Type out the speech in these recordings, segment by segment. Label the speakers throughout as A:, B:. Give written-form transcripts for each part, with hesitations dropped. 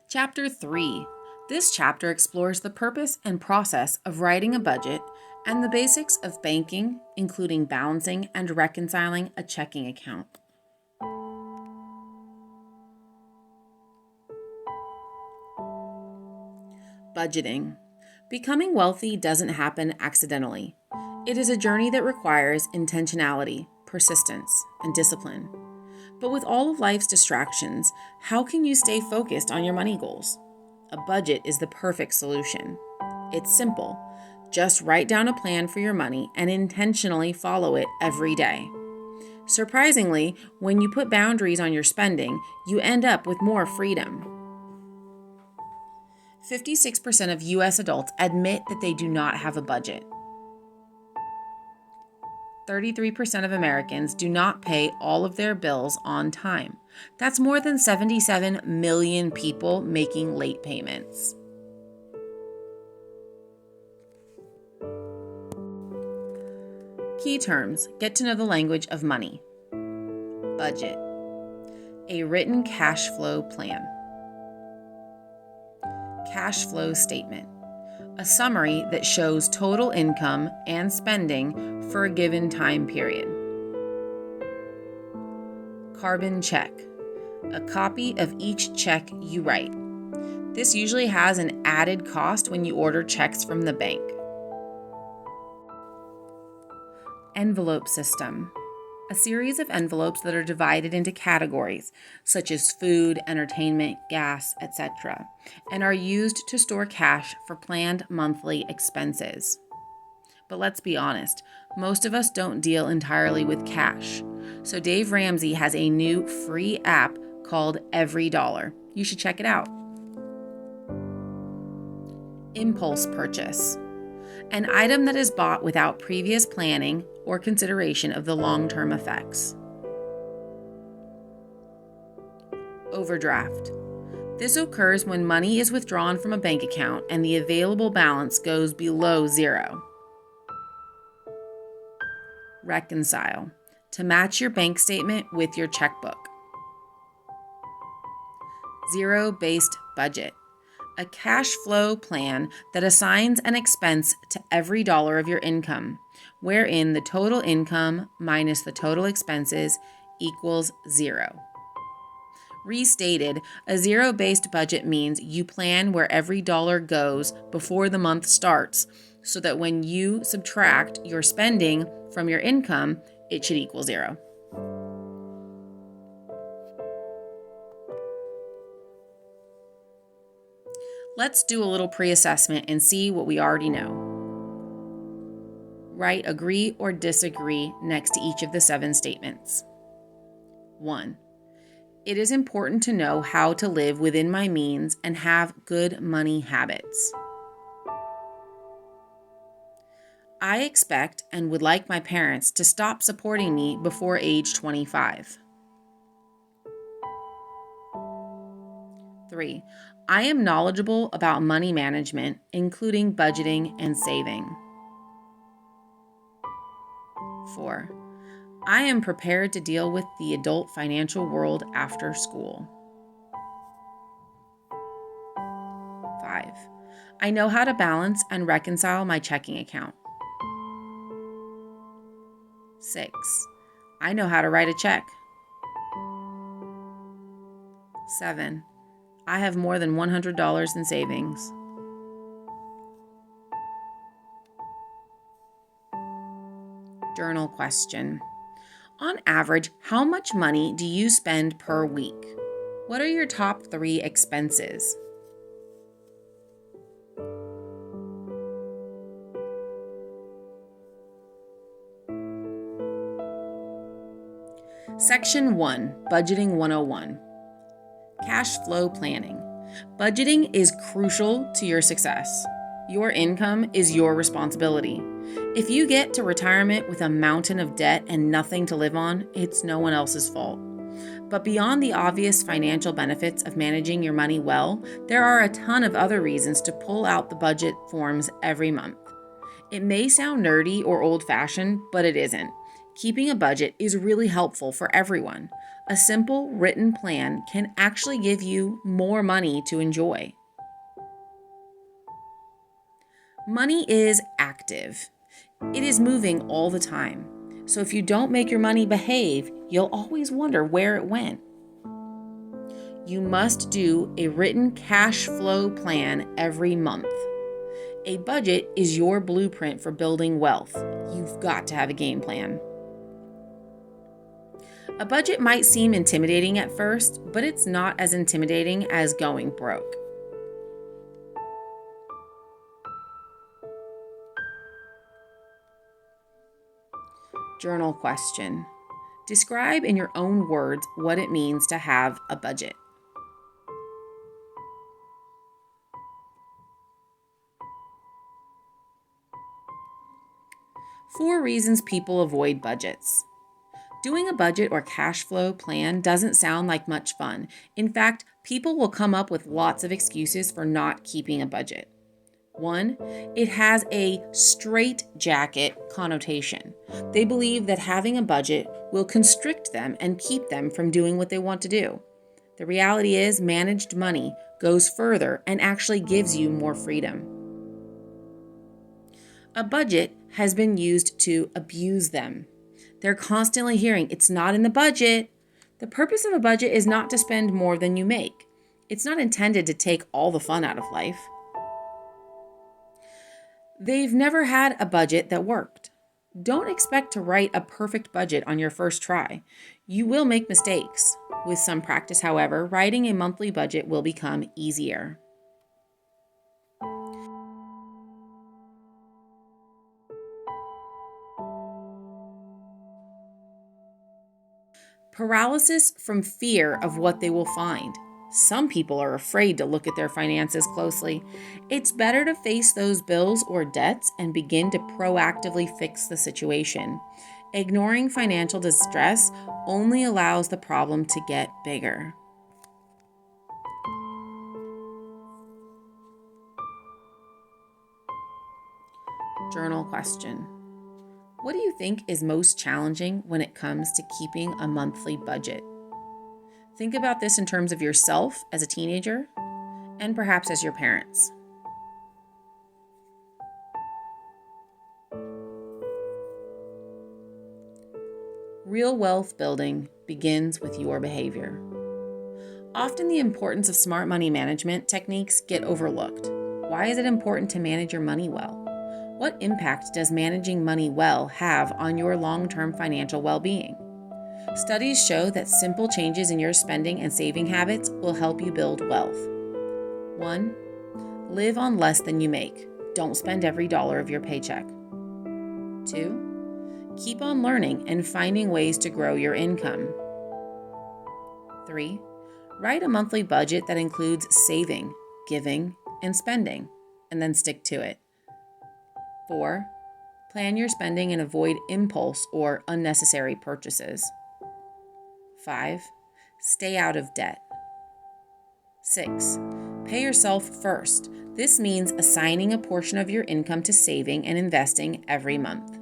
A: Chapter 3. This chapter explores the purpose and process of writing a budget and the basics of banking, including balancing and reconciling a checking account. Budgeting. Becoming wealthy doesn't happen accidentally. It is a journey that requires intentionality, persistence, and discipline. But with all of life's distractions, how can you stay focused on your money goals? A budget is the perfect solution. It's simple. Just write down a plan for your money and intentionally follow it every day. Surprisingly, when you put boundaries on your spending, you end up with more freedom. 56% of U.S. adults admit that they do not have a budget. 33% of Americans do not pay all of their bills on time. That's more than 77 million people making late payments. Key terms. Get to know the language of money. Budget. A written cash flow plan. Cash flow statement. A summary that shows total income and spending for a given time period. Carbon check. A copy of each check you write. This usually has an added cost when you order checks from the bank. Envelope system. A series of envelopes that are divided into categories, such as food, entertainment, gas, etc., and are used to store cash for planned monthly expenses. But let's be honest, most of us don't deal entirely with cash. So Dave Ramsey has a new free app called Every Dollar. You should check it out. Impulse purchase. An item that is bought without previous planning or consideration of the long-term effects. Overdraft. This occurs when money is withdrawn from a bank account and the available balance goes below zero. Reconcile. To match your bank statement with your checkbook. Zero-based budget. A cash flow plan that assigns an expense to every dollar of your income, wherein the total income minus the total expenses equals zero. Restated, a zero-based budget means you plan where every dollar goes before the month starts, so that when you subtract your spending from your income, it should equal zero. Let's do a little pre-assessment and see what we already know. Write agree or disagree next to each of the 7 statements. 1. It is important to know how to live within my means and have good money habits. I expect and would like my parents to stop supporting me before age 25. 3. I am knowledgeable about money management, including budgeting and saving. 4. I am prepared to deal with the adult financial world after school. 5. I know how to balance and reconcile my checking account. 6. I know how to write a check. 7. I have more than $100 in savings. Journal question. On average, how much money do you spend per week? What are your top 3 expenses? Section 1, Budgeting 101. Cash flow planning. Budgeting is crucial to your success. Your income is your responsibility. If you get to retirement with a mountain of debt and nothing to live on, it's no one else's fault. But beyond the obvious financial benefits of managing your money well, there are a ton of other reasons to pull out the budget forms every month. It may sound nerdy or old-fashioned, but it isn't. Keeping a budget is really helpful for everyone. A simple written plan can actually give you more money to enjoy. Money is active. It is moving all the time. So if you don't make your money behave, you'll always wonder where it went. You must do a written cash flow plan every month. A budget is your blueprint for building wealth. You've got to have a game plan. A budget might seem intimidating at first, but it's not as intimidating as going broke. Journal question. Describe in your own words what it means to have a budget. Four reasons people avoid budgets. Doing a budget or cash flow plan doesn't sound like much fun. In fact, people will come up with lots of excuses for not keeping a budget. 1, it has a straitjacket connotation. They believe that having a budget will constrict them and keep them from doing what they want to do. The reality is, managed money goes further and actually gives you more freedom. A budget has been used to abuse them. They're constantly hearing, it's not in the budget. The purpose of a budget is not to spend more than you make. It's not intended to take all the fun out of life. They've never had a budget that worked. Don't expect to write a perfect budget on your first try. You will make mistakes. With some practice, however, writing a monthly budget will become easier. Paralysis from fear of what they will find. Some people are afraid to look at their finances closely. It's better to face those bills or debts and begin to proactively fix the situation. Ignoring financial distress only allows the problem to get bigger. Journal question. What do you think is most challenging when it comes to keeping a monthly budget? Think about this in terms of yourself as a teenager and perhaps as your parents. Real wealth building begins with your behavior. Often the importance of smart money management techniques get overlooked. Why is it important to manage your money well? What impact does managing money well have on your long-term financial well-being? Studies show that simple changes in your spending and saving habits will help you build wealth. 1. Live on less than you make. Don't spend every dollar of your paycheck. 2. Keep on learning and finding ways to grow your income. 3. Write a monthly budget that includes saving, giving, and spending, and then stick to it. 4. Plan your spending and avoid impulse or unnecessary purchases. 5. Stay out of debt. 6. Pay yourself first. This means assigning a portion of your income to saving and investing every month.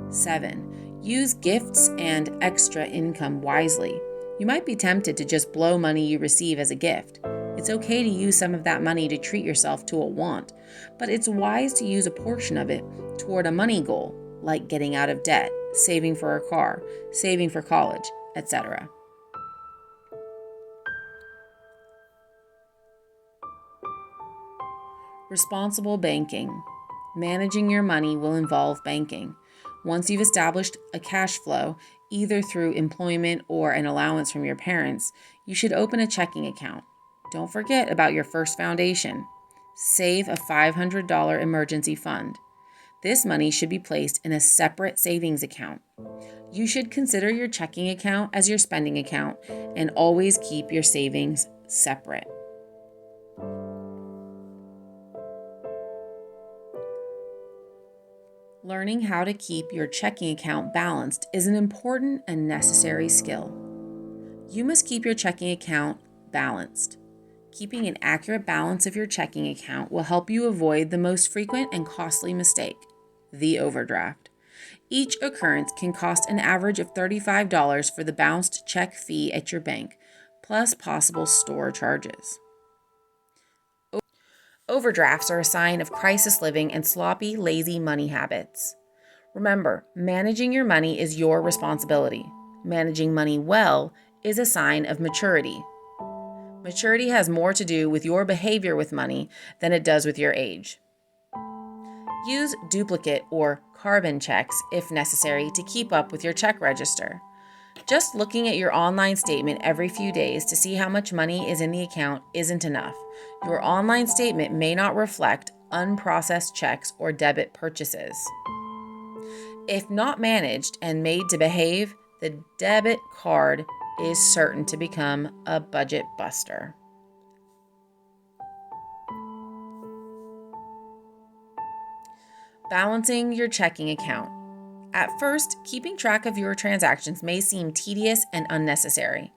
A: 7. Use gifts and extra income wisely. You might be tempted to just blow money you receive as a gift. It's okay to use some of that money to treat yourself to a want, but it's wise to use a portion of it toward a money goal, like getting out of debt, saving for a car, saving for college, etc. Responsible banking. Managing your money will involve banking. Once you've established a cash flow, either through employment or an allowance from your parents, you should open a checking account. Don't forget about your first foundation. Save a $500 emergency fund. This money should be placed in a separate savings account. You should consider your checking account as your spending account and always keep your savings separate. Learning how to keep your checking account balanced is an important and necessary skill. You must keep your checking account balanced. Keeping an accurate balance of your checking account will help you avoid the most frequent and costly mistake, the overdraft. Each occurrence can cost an average of $35 for the bounced check fee at your bank, plus possible store charges. Overdrafts are a sign of crisis living and sloppy, lazy money habits. Remember, managing your money is your responsibility. Managing money well is a sign of maturity. Maturity has more to do with your behavior with money than it does with your age. Use duplicate or carbon checks if necessary to keep up with your check register. Just looking at your online statement every few days to see how much money is in the account isn't enough. Your online statement may not reflect unprocessed checks or debit purchases. If not managed and made to behave, the debit card is certain to become a budget buster. Balancing your checking account. At first, keeping track of your transactions may seem tedious and unnecessary,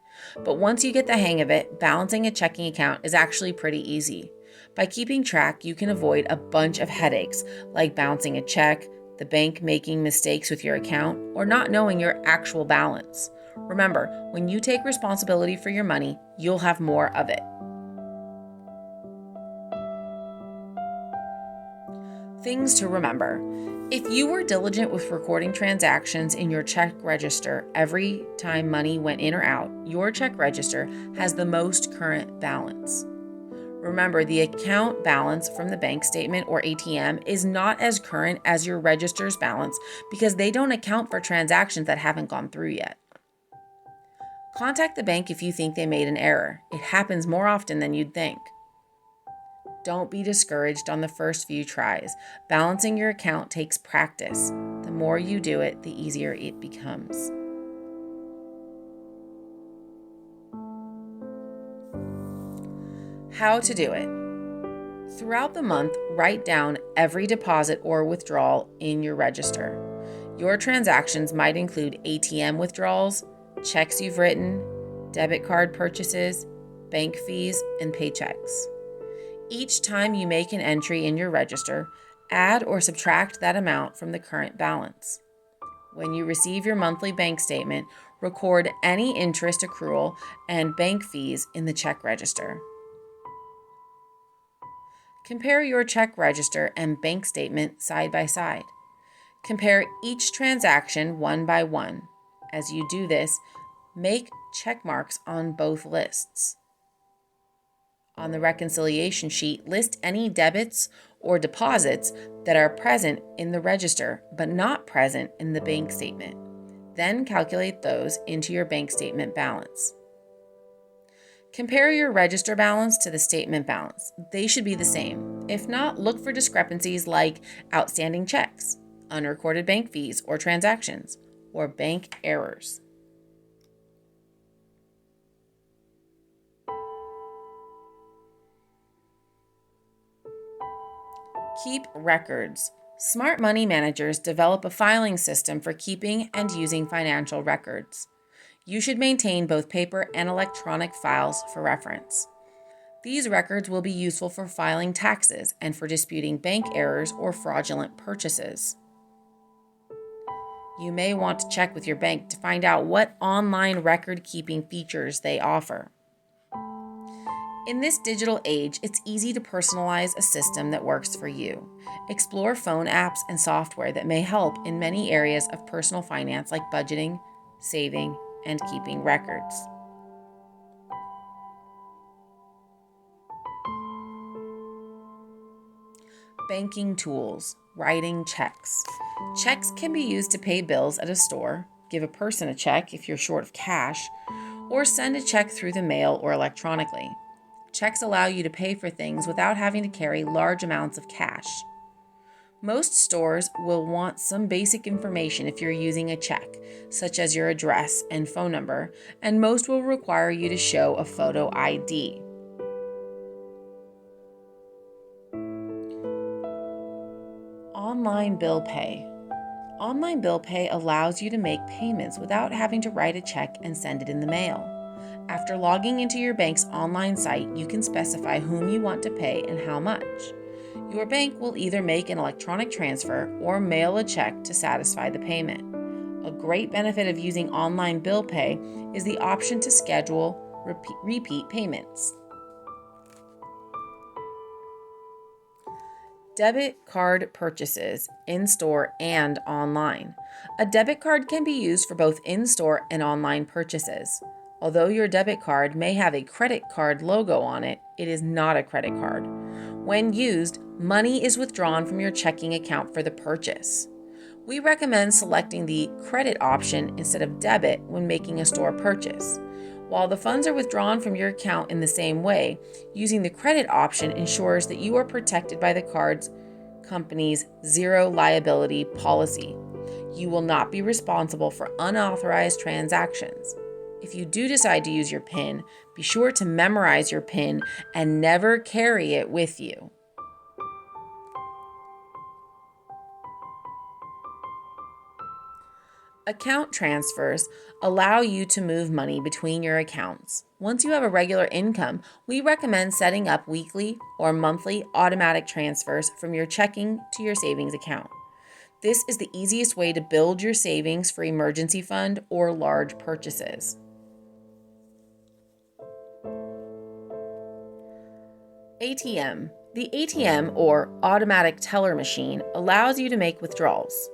A: but once you get the hang of it, balancing a checking account is actually pretty easy. By keeping track, you can avoid a bunch of headaches like bouncing a check, the bank making mistakes with your account, or not knowing your actual balance. Remember, when you take responsibility for your money, you'll have more of it. Things to remember. If you were diligent with recording transactions in your check register every time money went in or out, your check register has the most current balance. Remember, the account balance from the bank statement or ATM is not as current as your register's balance because they don't account for transactions that haven't gone through yet. Contact the bank if you think they made an error. It happens more often than you'd think. Don't be discouraged on the first few tries. Balancing your account takes practice. The more you do it, the easier it becomes. How to do it. Throughout the month, write down every deposit or withdrawal in your register. Your transactions might include ATM withdrawals, checks you've written, debit card purchases, bank fees, and paychecks. Each time you make an entry in your register, add or subtract that amount from the current balance. When you receive your monthly bank statement, record any interest accrual and bank fees in the check register. Compare your check register and bank statement side by side. Compare each transaction one by one. As you do this, make check marks on both lists. On the reconciliation sheet, list any debits or deposits that are present in the register but not present in the bank statement. Then calculate those into your bank statement balance. Compare your register balance to the statement balance. They should be the same. If not, look for discrepancies like outstanding checks, unrecorded bank fees or transactions, or bank errors. Keep records. Smart money managers develop a filing system for keeping and using financial records. You should maintain both paper and electronic files for reference. These records will be useful for filing taxes and for disputing bank errors or fraudulent purchases. You may want to check with your bank to find out what online record-keeping features they offer. In this digital age, it's easy to personalize a system that works for you. Explore phone apps and software that may help in many areas of personal finance like budgeting, saving, and keeping records. Banking tools. Writing checks. Checks can be used to pay bills at a store, give a person a check if you're short of cash, or send a check through the mail or electronically. Checks allow you to pay for things without having to carry large amounts of cash. Most stores will want some basic information if you're using a check, such as your address and phone number, and most will require you to show a photo ID. Online bill pay. Online bill pay allows you to make payments without having to write a check and send it in the mail. After logging into your bank's online site, you can specify whom you want to pay and how much. Your bank will either make an electronic transfer or mail a check to satisfy the payment. A great benefit of using online bill pay is the option to schedule repeat payments. Debit card purchases in-store and online. A debit card can be used for both in-store and online purchases. Although your debit card may have a credit card logo on it, it is not a credit card. When used, money is withdrawn from your checking account for the purchase. We recommend selecting the credit option instead of debit when making a store purchase. While the funds are withdrawn from your account in the same way, using the credit option ensures that you are protected by the card's company's zero liability policy. You will not be responsible for unauthorized transactions. If you do decide to use your PIN, be sure to memorize your PIN and never carry it with you. Account transfers allow you to move money between your accounts. Once you have a regular income, we recommend setting up weekly or monthly automatic transfers from your checking to your savings account. This is the easiest way to build your savings for emergency fund or large purchases. ATM. The ATM, or automatic teller machine, allows you to make withdrawals,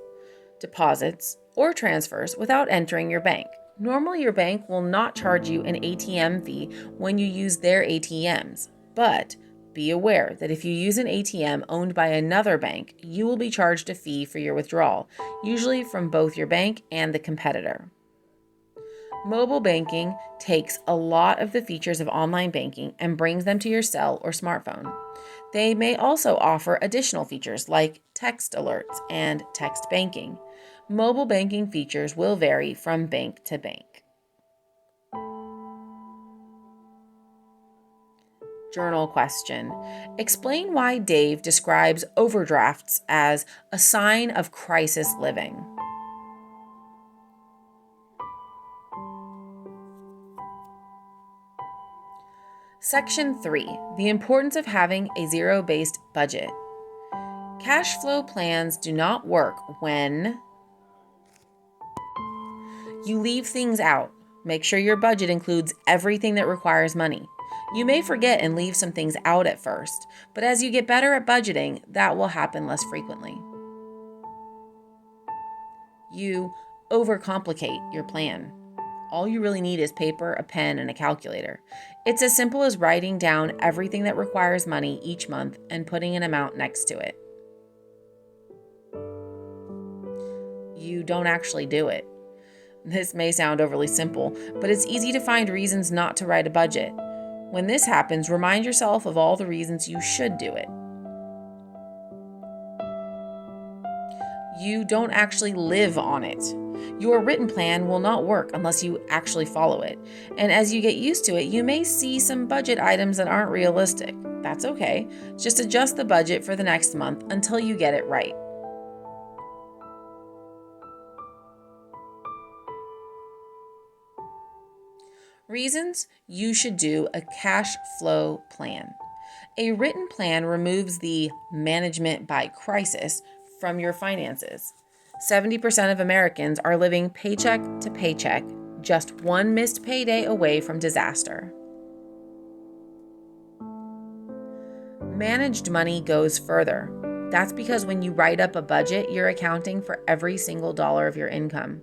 A: deposits, or transfers without entering your bank. Normally, your bank will not charge you an ATM fee when you use their ATMs, but be aware that if you use an ATM owned by another bank, you will be charged a fee for your withdrawal, usually from both your bank and the competitor. Mobile banking takes a lot of the features of online banking and brings them to your cell or smartphone. They may also offer additional features like text alerts and text banking. Mobile banking features will vary from bank to bank. Journal question. Explain why Dave describes overdrafts as a sign of crisis living. Section 3. The importance of having a zero-based budget. Cash flow plans do not work when you leave things out. Make sure your budget includes everything that requires money. You may forget and leave some things out at first, but as you get better at budgeting, that will happen less frequently. You overcomplicate your plan. All you really need is paper, a pen, and a calculator. It's as simple as writing down everything that requires money each month and putting an amount next to it. You don't actually do it. This may sound overly simple, but it's easy to find reasons not to write a budget. When this happens, remind yourself of all the reasons you should do it. You don't actually live on it. Your written plan will not work unless you actually follow it. And as you get used to it, you may see some budget items that aren't realistic. That's okay. Just adjust the budget for the next month until you get it right. Reasons you should do a cash flow plan. A written plan removes the management by crisis from your finances. 70% of Americans are living paycheck to paycheck, just one missed payday away from disaster. Managed money goes further. That's because when you write up a budget, you're accounting for every single dollar of your income.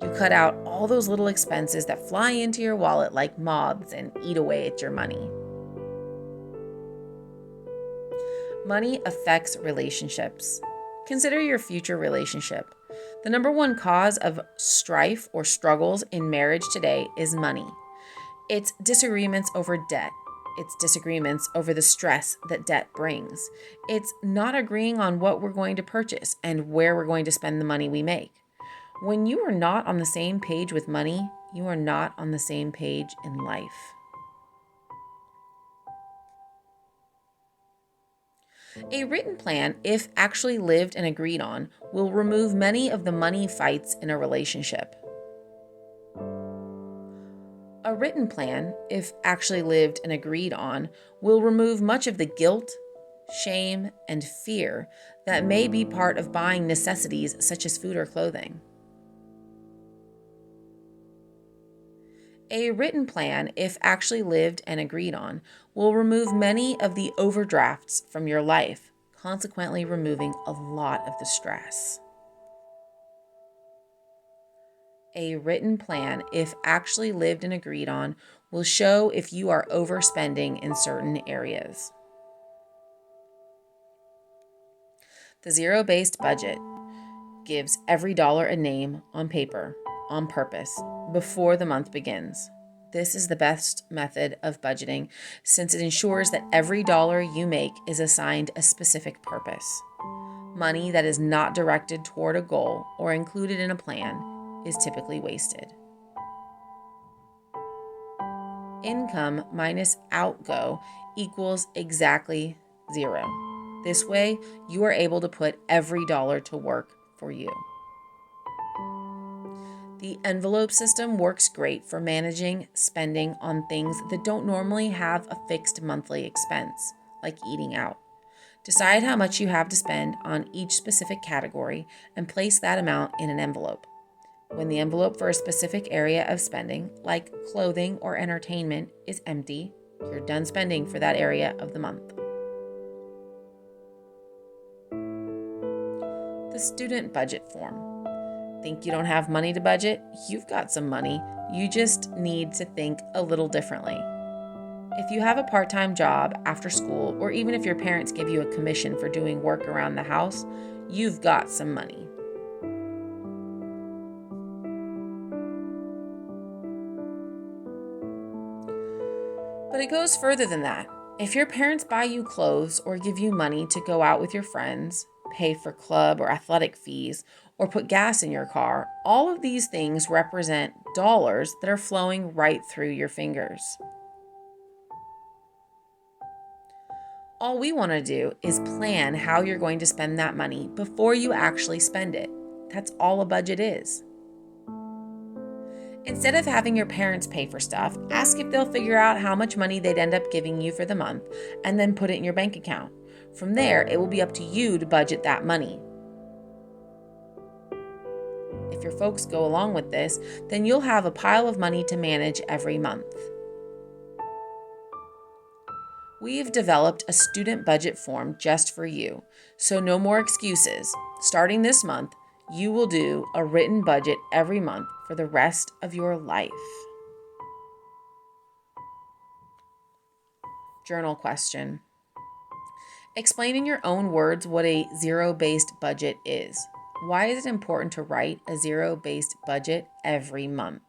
A: You cut out all those little expenses that fly into your wallet like moths and eat away at your money. Money affects relationships. Consider your future relationship. The number one cause of strife or struggles in marriage today is money. It's disagreements over debt. It's disagreements over the stress that debt brings. It's not agreeing on what we're going to purchase and where we're going to spend the money we make. When you are not on the same page with money, you are not on the same page in life. A written plan, if actually lived and agreed on, will remove many of the money fights in a relationship. A written plan, if actually lived and agreed on, will remove much of the guilt, shame, and fear that may be part of buying necessities such as food or clothing. A written plan, if actually lived and agreed on, will remove many of the overdrafts from your life, consequently removing a lot of the stress. A written plan, if actually lived and agreed on, will show if you are overspending in certain areas. The zero-based budget gives every dollar a name on paper, on purpose, before the month begins. This is the best method of budgeting since it ensures that every dollar you make is assigned a specific purpose. Money that is not directed toward a goal or included in a plan is typically wasted. Income minus outgo equals exactly zero. This way, you are able to put every dollar to work for you. The envelope system works great for managing spending on things that don't normally have a fixed monthly expense, like eating out. Decide how much you have to spend on each specific category and place that amount in an envelope. When the envelope for a specific area of spending, like clothing or entertainment, is empty, you're done spending for that area of the month. The student budget form. Think you don't have money to budget? You've got some money. You just need to think a little differently. If you have a part-time job after school, or even if your parents give you a commission for doing work around the house, you've got some money. But it goes further than that. If your parents buy you clothes or give you money to go out with your friends, pay for club or athletic fees, or put gas in your car, all of these things represent dollars that are flowing right through your fingers. All we want to do is plan how you're going to spend that money before you actually spend it. That's all a budget is. Instead of having your parents pay for stuff, ask if they'll figure out how much money they'd end up giving you for the month and then put it in your bank account. From there, it will be up to you to budget that money. If your folks go along with this, then you'll have a pile of money to manage every month. We've developed a student budget form just for you, so no more excuses. Starting this month, you will do a written budget every month for the rest of your life. Journal question. Explain in your own words what a zero-based budget is. Why is it important to write a zero-based budget every month?